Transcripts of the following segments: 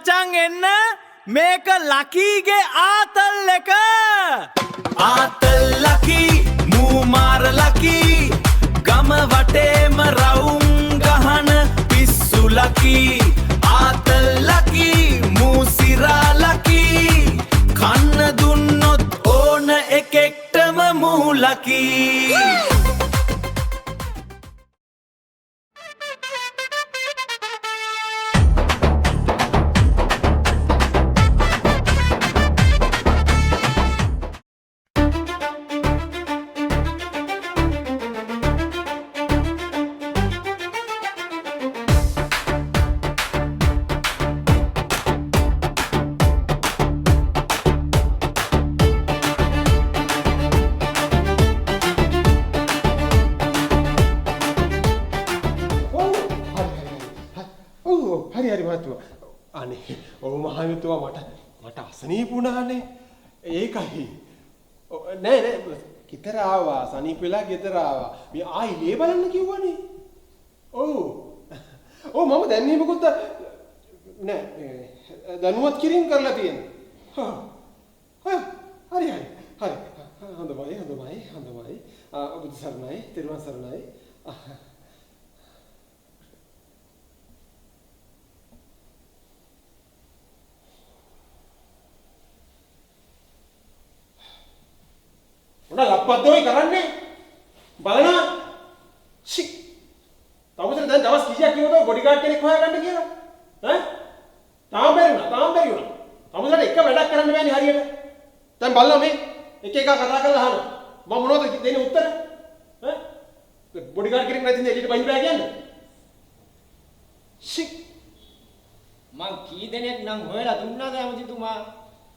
මචං එන්න මේක ලකීගේ ආතල් එක ආතල් ලකී මූමාර ලකී ගම වටේම රවුම් ගහන පිස්සු ලකී ආතල් ලකී මූසිරා ලකී කන්න දුන්නොත් ඕන එකෙක්ටම මූ ලකී මට අසනීප වුණානේ ඒකයි නෑ ගෙදර ආවා සනීප වෙලා ගෙදර ආවා මේ ආයි ලේ බලන්න කිව්වනේ ඔව් මම දැන්නේ මොකද නෑ දනුවත් කිරින් කරලා තියෙනවා හරි හොඳයි බුදු සරණයි තෙරුවන් සරණයි උඩ ලප්පද්දෝයි කරන්නේ බලනවා ෂි තවුසර දැන් දවස් කීයක් කිව්වද බොඩිගාඩ් කෙනෙක් හොයාගන්න කියලා ඈ තාම බැරි වුණා තවුසරට එක වැඩක් කරන්න බෑනේ හරියට දැන් බලන්න මේ එක එක කතා කරලා අහනවා මම මොනවද දෙන්නේ උත්තර ඈ බොඩිගාඩ් කෙනෙක් නැතිනම් එළියට බයින් බෑ කියන්නේ ෂි මං කී දෙනෙක් නම් හොයලා දුන්නාද ඇමතිතුමා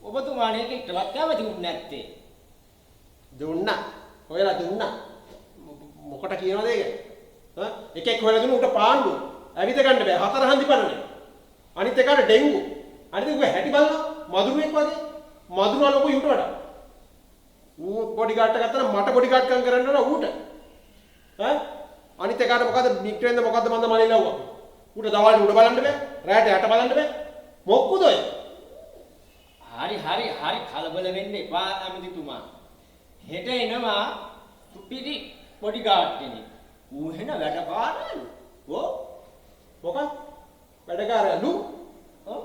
ඔබතුමාට එකෙක්ටවත් කැමතිුනේ නැත්තේ දුන්නා හොයලා දුන්නා මොකට කියනවද ඒක එකෙක් හොයලා දුන්න උට පාණ්ඩු ඇවිද ගන්න බෑ හතර හන්දි පරනේ අනිත් එකට ඩෙන්ගු අනිත් එක හැටි බලනවා මදුරුවෙක් වගේ මදුරුවා ලොකු ඌට වඩා ඌ බොඩිගාඩ් එක ගත්තා නම් මට බොඩිගාඩ් කම් කරන්න ඕන ඌට අනිත් එකට මොකද මික්ට්‍රෙන්ද මොකද්ද මන්ද මලේ ලව්වා ඌට දවල්ට උඩ බලන්න බෑ රැට යට බලන්න බෑ මොක්කුද ඔය හරි කලබල වෙන්න එපා ඇමතිතුමා හෙට එනවා සුපිරි බොඩිගාඩ් කෙනෙක්. ඌ වෙන වැඩකාරයලු. මොකක්? වැඩකාරයලු? ඔව්.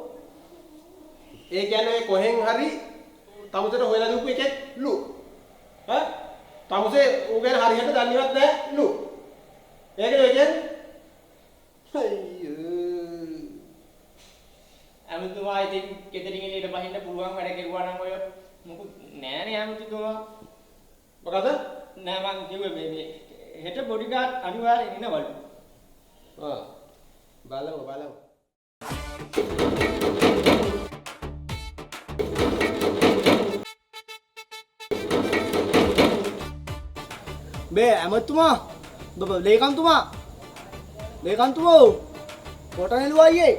ඒ කියන්නේ කොහෙන් හරි තමුසේට හොයලා දුපු එකෙක්ලු. තමුසේ ඌ ගැන හරියට දන්නේවත් නැහැලු. ඒකද ඔය කියන්නේ? අයියෝ. ඇමතිතුමා ඉතින් ගෙදරින් එළියට බහින්න පුළුවන් වැඩ කෙරුවා නම් ඔය මොකුත් නෑනේ ඇමතිතුමා. මොකද නෑ මං කිව්වේ මේ හෙට බොඩිගාඩ් අනිවාර්යෙන් එනවලු. බලමු. බේ ඇමතුමා ලේකම්තුමා කොට නෙළුවා අයියේ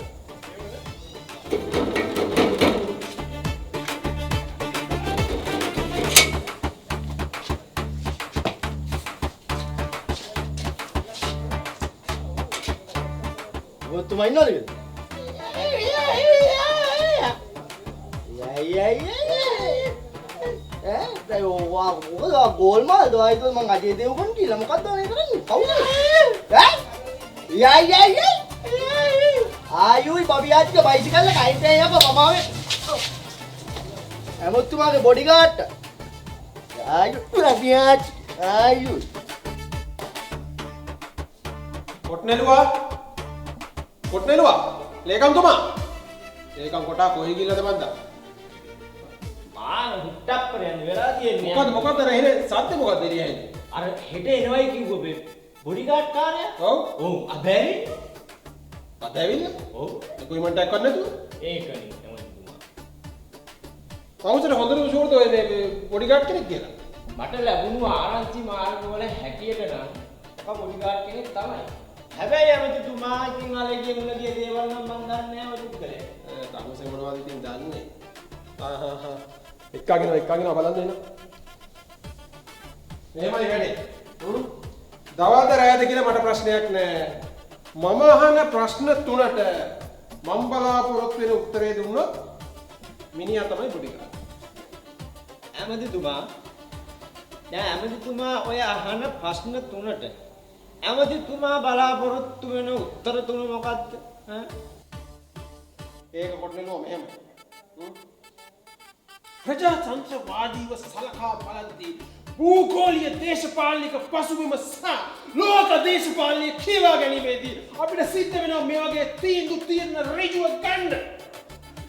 ඔබතුමා ඉන්නවද කියලා? දැන් ඔවා ගෝල්මාල්ද ආයිත් මං අජේ දේවගන් කියලා මොකද්ද මේ කරන්නේ? කවුද? ආයුයි බබියාච්චිගේ බයිසිකල් එක අයින් වෙයි යපා මමාවේ. ඇමතුමාගේ බොඩිගාඩ්. ආයුයි. කොට්නෙලුවා ලේකම්තුමා ලේකම් කොටා කොහේ ගිල්ලද මන්දා මාන හුට්ටප්පරයන් වෙලා තියන්නේ මොකද්ද රහිනේ සත්‍ය මොකද්ද එළියෙන්නේ අර හෙට එනවයි කිව්ව බොඩිගාඩ් කාර්යය ඔව් අදැවිල්ල ඔව් ඩොකියුමන්ට් එකක් නැතුව ඒකනේ ඇමතිතුමා තවුසර හොඳට ෂුවර්ද ඔය මේ බොඩිගාඩ් කෙනෙක් කියලා මට ලැබුණු ආරංචි මාර්ගවල හැටියට නම් බොඩිගාඩ් කෙනෙක් තමයි හැබැයි ඇමතිතුමා ඉතින් අලගේ මුලගේ දේවල් නම් මන් දන්නේ නැහැ ඔය පුද්ගලයා. තමුසේ මොනවද ඉතින් දන්නේ? එක්කගෙන බලන්න එන. එහෙමයි වැඩේ. දවල්ද රෑද කියලා මට ප්‍රශ්නයක් නැහැ. මම අහන ප්‍රශ්න තුනට මම බලාපොරොත්තු වෙන උත්තරේ දුන්නොත් මිනිහා තමයි බොඩිගාඩ්. ඇමතිතුමා දැන් ඇමතිතුමා ඔය අහන ප්‍රශ්න තුනට ඇමතිතුමා බලාපොරොත්තු වෙන උත්තර තුන මොකක්ද? ඒක කොටනෝ මෙහෙම. ප්‍රජාතන්ත්‍රවාදීව සලකා බලද්දී භූගෝලීය දේශපාලනික පසුබිම සහ ලෝක දේශපාලනය කියවා ගැනීමේදී අපිට සිද්ධ වෙනවා මේ වගේ තීන්දුව తీරන ඍජුව ගන්න.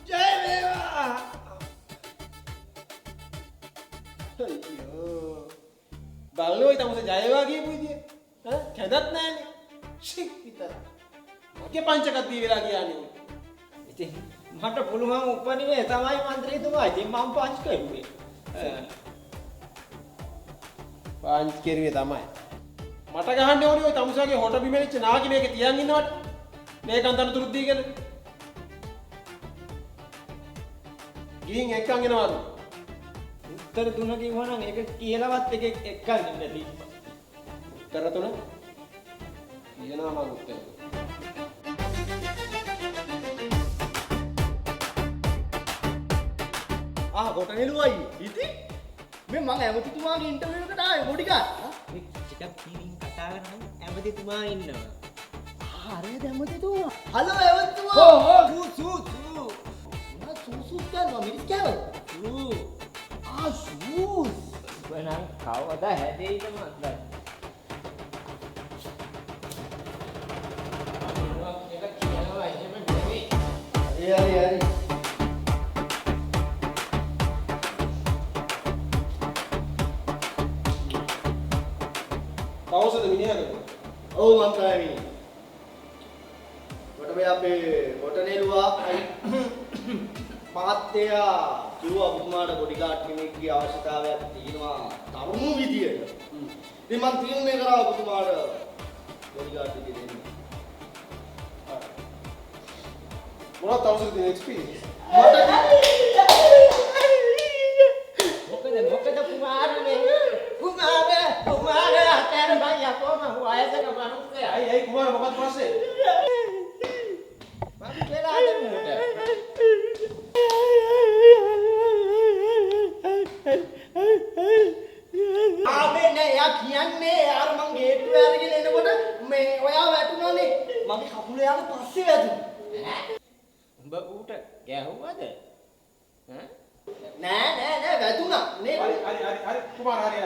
ජය වේවා. අයියෝ. බලනෝයි තමයි ජය වේවා කියපු විදිය. කැදත් නැන්නේ. ෂික් විතර. මගේ පංචකත් දී වෙලා කියන්නේ. ඉතින් මට පුළුවන් උපනිමේ තමයි මන්ත්‍රීතුමා. ඉතින් මම පංච කරුවේ. පංච කෙරුවේ තමයි. මට ගහන්න ඕනේ ඔය තමුසාගේ හොට බිමෙලිච්ච නාගි මේක තියන් ඉන්නවට. මේකන් තනතුරු දීගෙන. ගිහින් එක්කන් එනවද? උත්තර තුන කිව්වනම් ඒක කියලාවත් එක එක්කන් ඉන්න තිබ්බා. උත්තර තුන? කියනවා මම උත්තර. කොට නෙළුවයි. ඉතින් මේ මං ඇමතිතුමාගේ ඉන්ටර්විව් එකට ආවේ බොඩිගාඩ්. මේ ටිකක් පිරින් කතා කරන ඇමතිතුමා ඉන්නවා. හරිද ඇමතිතුමා? හලෝ ඇමතිතුමා. සූ මොනා සූ කරනවා මිරිස් කෑවද? සූ. වෙනං කවදා හැදෙයිද මන්දයි. ඒක කියනවා එහෙම නෙවෙයි. හරි. කවුසද මිනිහද? ඔව් මං තමයි මිනිහ. කොට මේ අපේ කොට නෙළුවා මහත්තයා කිව්වා ඔබතුමාට බොඩිගාඩ් කෙනෙක්ගේ අවශ්‍යතාවයක් තියෙනවා තරුණ විදියට. ඉතින් මං තීරණය කරා ඔබතුමාට බොඩිගාඩ් එක දෙන්න. මොනවද තවසද තියෙන එක්ස්පීරියන්ස්? මොකද කුමාරයා අතර බයියා කොහම වයසක මනුස්සයා. අයි කුමාර මොකක්ද ප්‍රශ්නේ? මම කියලා දෙන්නුට. ආවේ නෑ යා කියන්නේ යාර මං ගේට්ටුවේ අරගෙන එනකොට මේ ඔයා වැටුණානේ මගේ කකුල යාට පස්සේ වැදුණා. උඹ ඌට ගැහුවද? නෑ වැදුණා නේ. හරි කුමාර හරි.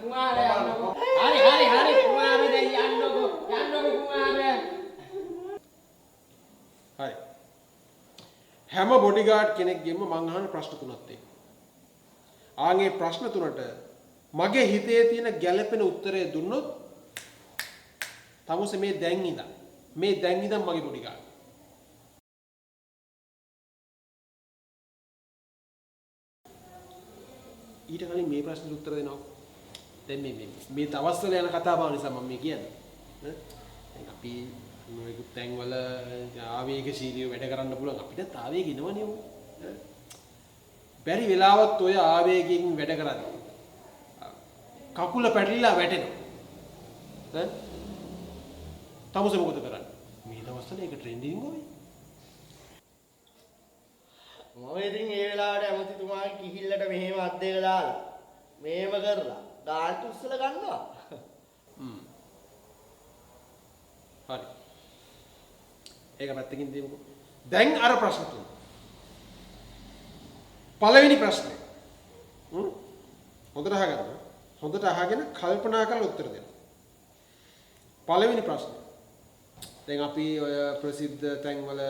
කුමාරයා යන්නකෝ. හරි කුමාර දැන් යන්නකෝ කුමාරයා. හරි. හැම බොඩිගාඩ් කෙනෙක්ගෙම මං අහන ප්‍රශ්න තුනක් තියෙනවා. ආන්ගේ ප්‍රශ්න තුනට මගේ හිතේ තියෙන ගැළපෙන උත්තරය දුන්නොත් තමුසේ මේ දැන් ඉඳන් මගේ බොඩිගාඩ්. ඊට කලින් මේ ප්‍රශ්නෙට උත්තර දෙනවා. දැන් මේ දවස්වල යන කතා බහ නිසා මම මේ කියන්නේ. දැන් අපි මොකද තැන්වල ආවේගශීලීව වැඩ කරන්න පුළුවන් අපිටත් ආවේග ඉනවනේ උ. බැරි වෙලාවත් ඔය ආවේගයෙන් වැඩ කරද්දී කකුල පැටලිලා වැටෙනවා. තමුසේ මොකද කරන්නේ? මේ දවස්වල ඒක ට්‍රෙන්ඩින් ගොයි. මම ඉතින් ඒ වෙලාවට ඇමතිතුමාගේ කිහිල්ලට මෙහෙම අත් දෙක දාලා මෙහෙම කරලා ගාල්ට උස්සලා ගන්නවා. හරි. ඒක පැත්තකින් දෙමුකෝ. දැන් අර ප්‍රශ්න තුන. පළවෙනි ප්‍රශ්නේ. හොඳට අහගන්න. හොඳට අහගෙන කල්පනා කරලා උත්තර දෙන්න. පළවෙනි ප්‍රශ්නේ. දැන් අපි ඔය ප්‍රසිද්ධ තැන්වල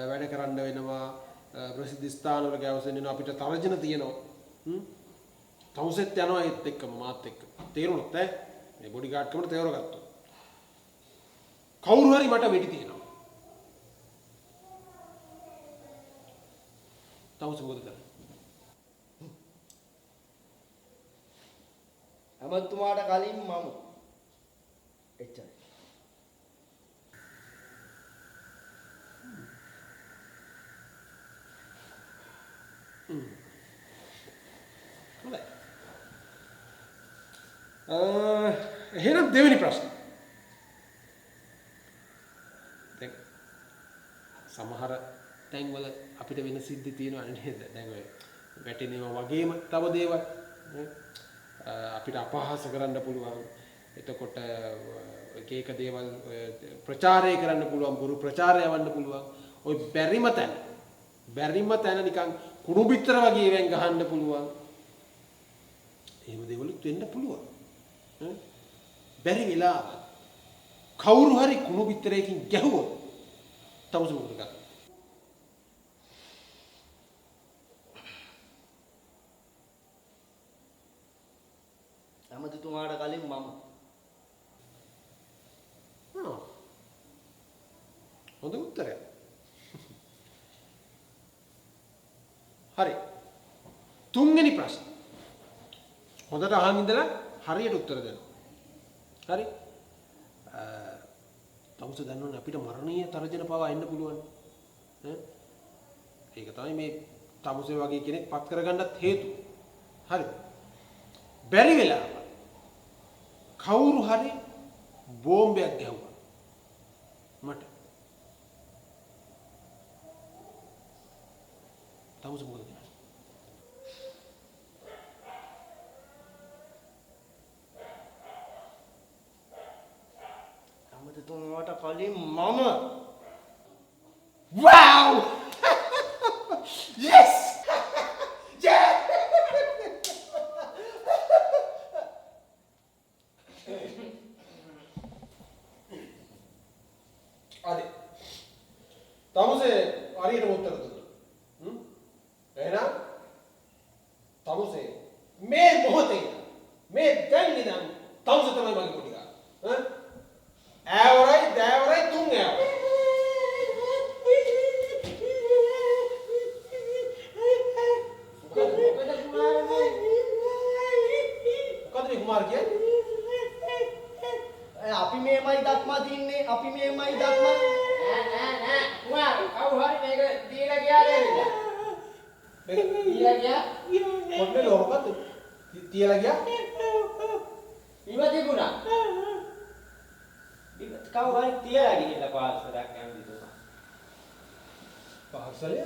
වැඩ කරන්න වෙනවා. ප්‍රසිද්ධ ස්ථානවල ගැවසෙන්න වෙනවා අපිට තරජන තියෙනවා. තවුසෙත් යනවා ඒත් එක්කම මාත් එක්ක. තේරුණොත් මේ බොඩිගාඩ් කමට තේරගත්තා. කවුරු හරි මට වෙඩි තියෙනවා. තවුස මොකද කරන්නේ? ඇමතිතුමාට කලින් මම එච්චරයි. හොඳයි. එහෙනම් දෙවෙනි ප්‍රශ්න. දැන් සමහර තැන්වල අපිට වෙන සිද්ධි තියෙනවා නේද? දැන් ඔය වැටෙනවා වගේම තව දේවල් අපිට අපහාස කරන්න පුළුවන්. එතකොට එක එක දේවල් ප්‍රචාරය කරන්න පුළුවන්, බොරු ප්‍රචාරය යවන්න පුළුවන්. ඔය බැරිම තැන නිකන් කුණු බිත්තර වගේ වෙන් ගහන්න පුළුවන්. එහෙම දේවලුත් වෙන්න පුළුවන්. බැරි වෙලාව කවුරු හරි කුණු බිත්තරයකින් ගැහුවොත් තවස මොකද කරන්නේ? ඇමතිතුමාට කලින් මම. හොඳ උත්තරයක්. හරි. තුන්වෙනි ප්‍රශ්න. හොඳට අහන් ඉඳලා හරියට උත්තර දෙන්න. හරි. තවුස දන්නවනේ අපිට මරණීය තර්ජන පවා එන්න පුළුවන්. ඒක තමයි මේ තමුසේ වගේ කෙනෙක් පත් කරගන්නත් හේතුව. හරි. බැරි වෙලාව කවුරු හරි බෝම්බයක් ගැහුවා මට. තමුස මොකද කරන්නේ? ඇමතිතුමාට කලින් මම. Wow! Yes! Yeah! අද තමුසේ හරියට උත්තර දුන්නා. එහෙනම් තමුසේ මේ මොහොතේ මේ දැන් ඉඳන් තමුසේ තමයි මගේ පොඩි ගා. ඈවරයි දෑවරයි තුන් ඈවරයි. මොකද කුමාර කියන්නේ? අපි මේමයි දක්මා තින්නේ. අපි මේමයි දක්මා. නෑ කුමාර කවුරු හරි මේක දීලා ගියාද එවිලා? මේක දීලා ගියා? මොන්නේ ලෝකද? තියලා ගියා? ඉව තිබුණා. ඉවත් කවුරු හරි තියලා ගිහිල්ලා පාර්සලයක් ඇවිල්ලා. පාර්සලය?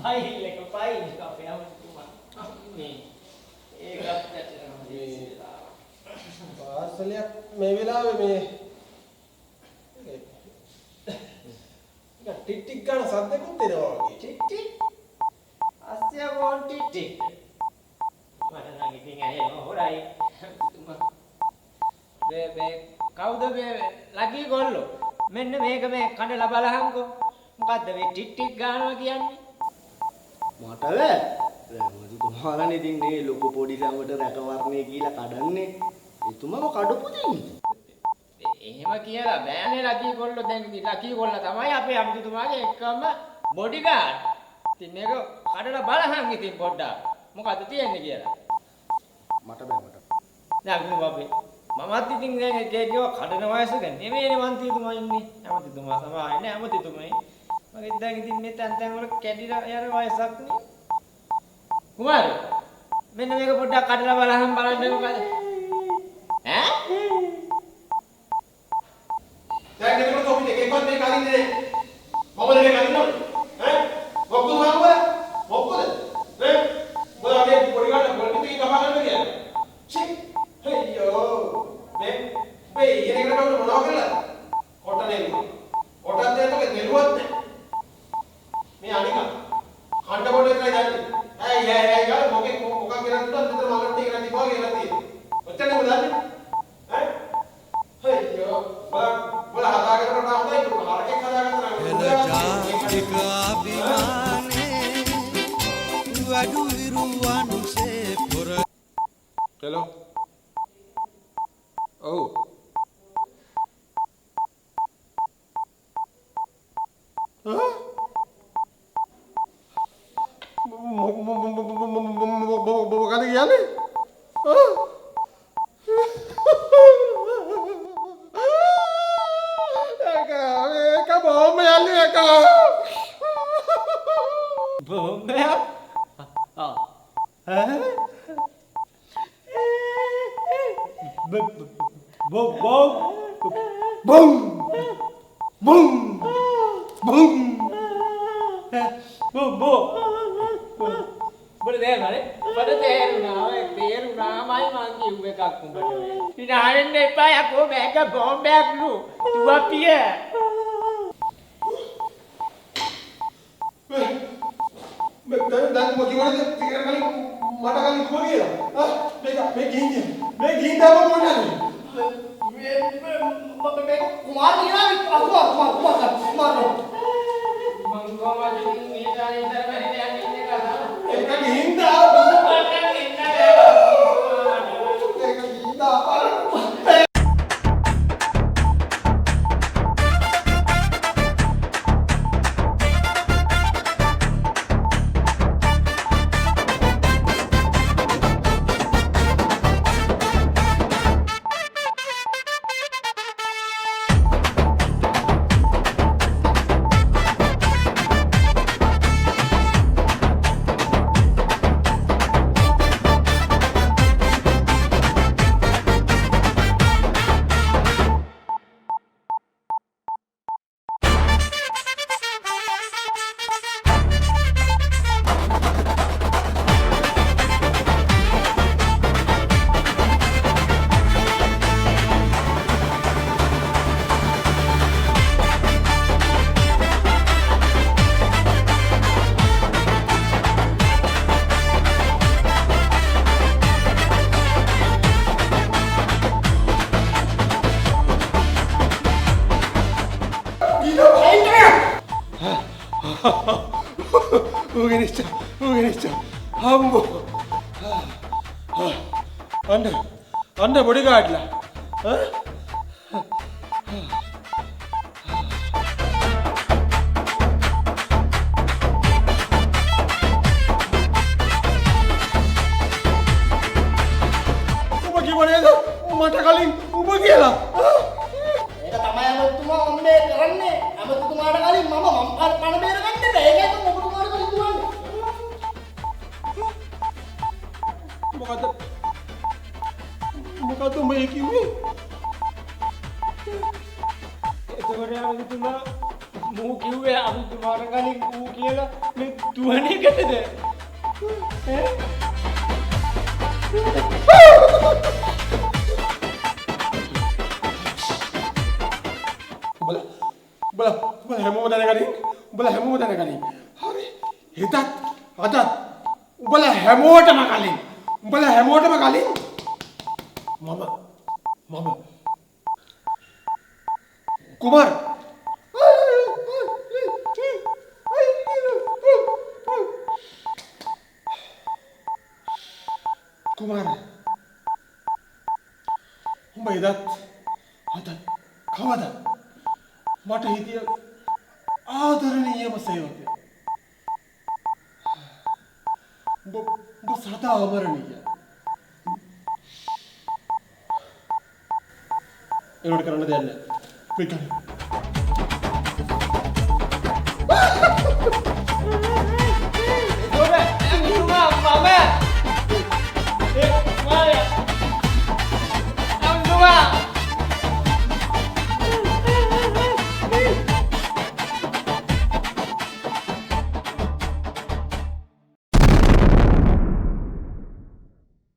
File එක අපේ අමුතුමා. මේ ඒකත් ඇත්තටම පාර්සලයක් මේ වෙලාවේ මේ ටික් ටික් ගන්න සද්දකුත් එනවා වගේ. ටික් ටික් අස්තිය ගෝන් ටික් ටික් මට නම් ඉතින් ඇහෙම හොරයි අමුතුමා. බේ කවුද මේ ලකී ගොල්ලෝ? මෙන්න මේක මේ කඩලා බලහන්කෝ. මොකද්ද මේ ටික් ටික් ගන්නවා කියන්නේ? මට බෑ. ඇමතිතුමාලානේ ඉතින් මේ ලොකු පොඩි ළඟට රැකවරණේ කියලා කඩන්නේ. එතුමම කඩපු දෙන්නේ. එහෙම කියලා බෑනේ ලකී ගොල්ලෝ. දැන් ඉතින් ලකී ගොල්ලා තමයි අපේ අමුතුමාගේ එකම බොඩිගාඩ්. ඉතින් මේක කඩලා බලහන් ඉතින් පොඩ්ඩක්. මොකද්ද තියෙන්නේ කියලා. මට බෑ මට. දැන් අපි මමත් ඉතින් දැන් ඒකේව කඩන වයසක නෙමෙයිනේ මන්ත්‍රීතුමා ඉන්නේ. ඇමතිතුමා සමායන්නේ ඇමතිතුමයි. මගේ දැන් ඉතින් මේ තැන් වල කැඩිලා යන වයසක් නේ. කුමාර මෙන්න මේක පොඩ්ඩක් කඩලා බලහන් බලන්න මොකද? ඈ? දැන් එතකොට ඔබ එකෙක්වත් මේක අරින්නේ නැහැ. මම මේක අරින්නවද? ඈ? මොකද මම මොකද? ඈ? මොකද මේ පොඩි ගන්න පොඩි ටික කපා ගන්න කියන්නේ? චි! අයියෝ! මේ ඉගෙනගෙන මොනවද කරලා? කොට නෙළුවා. කොටත් දෙන්නක නෙළුවත් නැහැ. මේ අනික කණ්ඩ කොට විතරයි දන්නේ. ඇයි ගාල මොකක් කියලා දුන්නත් විතර මලට ටික නැති බව කියලා තියෙනවා. ඔච්චරනේ ඔබ දන්නේ? ඈ? අයියෝ! බල හදාගෙන කරා හොඳයි දුක. හරකෙක් හදාගත්තා නම් එලජාතික අභිමානේ වඩු විරුවන්සේ පොර හෙලෝ. ඔව්. මොකද කියන්නේ? බෝම්බයක් Boom! Boom! Boom! උඹට තේරුණානේ? උඹට තේරුණා. ඔය තේරුණාමයි මං කිව්ව එකක් උඹට ඔය. ඉනාවෙන්න එපා යකෝ මේක බෝම්බයක් ලු. තුවපිය. දැන් මොකද කියන්නේ සිගරට් කලින් මට කලින් කොහොමද කියලා මේ ගිහින් දාම මොනවාද කුමාර කියනවා කුමාර මං කොහමද මේ දානේ ඉතර බැරි යන්නේ ඉන්නේ කතා. ඒක ගිහින් දාම Ambo. Anda bodyguard lah. Uba gimana itu? Mata kali uba gila. ඒක තමයි අමතුමා ඔන්නේ කරන්නේ. අමතුමාට කලින් මම පණ බේරගන්න බෑ. ඒකයි මම ඔබතුමාට කලින් දුවන්නේ. Mokato may kiwi. එතකොට අමුතුමා මූ කිව්වේ අමුතුමාට කලින් ඌ කියලා මේ දුවන එකද? Ubala හැමෝම දැනගනින්. හරි. හිතත් අදත් ubala හැමෝටම කලින්. මම කුමාර් උඹ එදත් අදත් කවද මට හිතිය ආදරණීයම සේවකය. උඹ සදා අමරණීය. ඒකට කරන්න දෙයක් නැහැ.